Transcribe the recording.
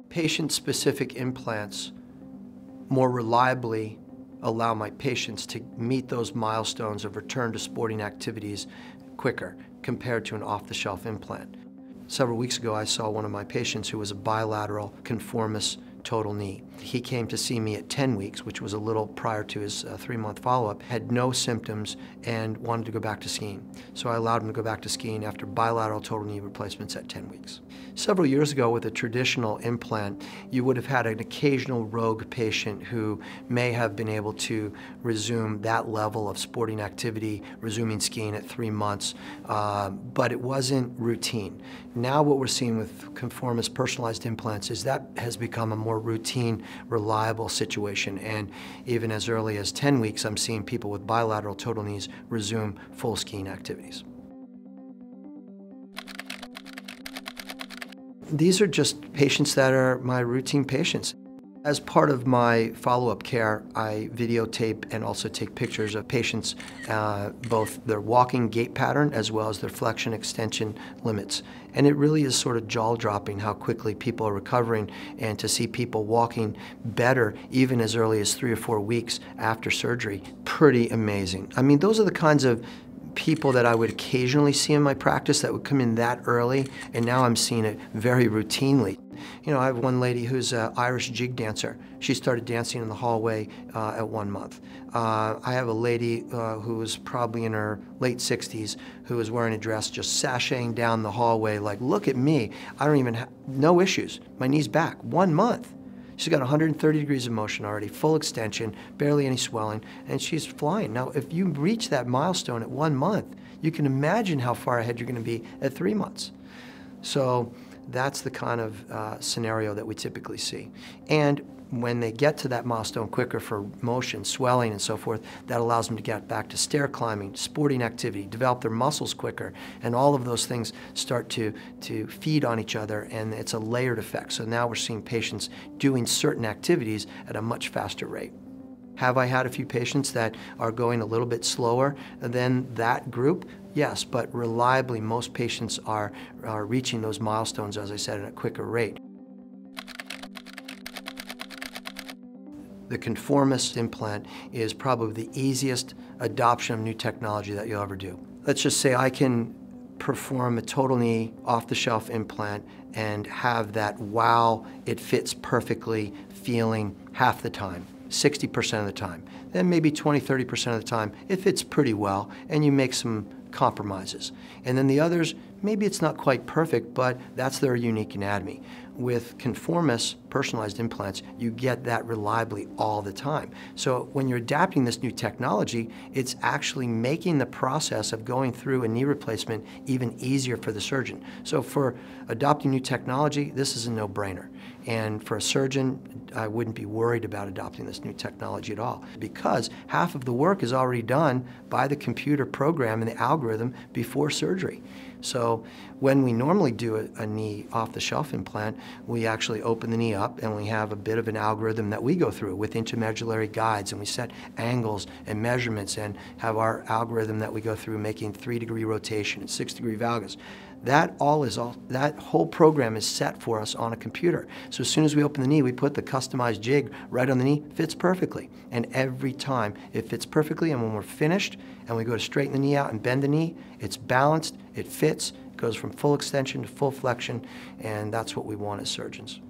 Patient-specific implants more reliably allow my patients to meet those milestones of return to sporting activities quicker compared to an off-the-shelf implant. Several weeks ago, I saw one of my patients who was a bilateral ConforMIS total knee. He came to see me at 10 weeks, which was a little prior to his 3-month follow-up, had no symptoms and wanted to go back to skiing. So I allowed him to go back to skiing after bilateral total knee replacements at 10 weeks. Several years ago, with a traditional implant, you would have had an occasional rogue patient who may have been able to resume that level of sporting activity, resuming skiing at 3 months, but it wasn't routine. Now what we're seeing with ConforMIS personalized implants is that has become a more routine, reliable situation, and even as early as 10 weeks, I'm seeing people with bilateral total knees resume full skiing activities. These are just patients that are my routine patients. As part of my follow-up care, I videotape and also take pictures of patients, both their walking gait pattern as well as their flexion extension limits. And it really is sort of jaw-dropping how quickly people are recovering, and to see people walking better even as early as 3 or 4 weeks after surgery, pretty amazing. I mean, those are the kinds of people that I would occasionally see in my practice that would come in that early, and now I'm seeing it very routinely. You know, I have one lady who's an Irish jig dancer. She started dancing in the hallway at 1 month. I have a lady who was probably in her late 60s who was wearing a dress, just sashaying down the hallway like, look at me, I don't even have, no issues. My knee's back, 1 month. She's got 130 degrees of motion already, full extension, barely any swelling, and she's flying. Now, if you reach that milestone at 1 month, you can imagine how far ahead you're going to be at 3 months. So that's the kind of scenario that we typically see. And when they get to that milestone quicker for motion, swelling, and so forth, that allows them to get back to stair climbing, sporting activity, develop their muscles quicker, and all of those things start to feed on each other, and it's a layered effect. So now we're seeing patients doing certain activities at a much faster rate. Have I had a few patients that are going a little bit slower than that group? Yes, but reliably most patients are reaching those milestones, as I said, at a quicker rate. The ConforMIS implant is probably the easiest adoption of new technology that you'll ever do. Let's just say I can perform a total knee off-the-shelf implant and have that wow, it fits perfectly feeling half the time, 60% of the time. Then maybe 20–30% of the time, it fits pretty well and you make some compromises. And then the others, maybe it's not quite perfect, but that's their unique anatomy. With ConforMIS personalized implants, you get that reliably all the time. So when you're adapting this new technology, it's actually making the process of going through a knee replacement even easier for the surgeon. So for adopting new technology, this is a no-brainer. And for a surgeon, I wouldn't be worried about adopting this new technology at all, because half of the work is already done by the computer program and the algorithm before surgery. So when we normally do a knee off-the-shelf implant, we actually open the knee up and we have a bit of an algorithm that we go through with intermedullary guides, and we set angles and measurements and have our algorithm that we go through making 3-degree rotation and 6-degree valgus. That whole program is set for us on a computer. So as soon as we open the knee, we put the customized jig right on the knee, fits perfectly. And every time it fits perfectly, and when we're finished and we go to straighten the knee out and bend the knee, it's balanced, it fits, it goes from full extension to full flexion, and that's what we want as surgeons.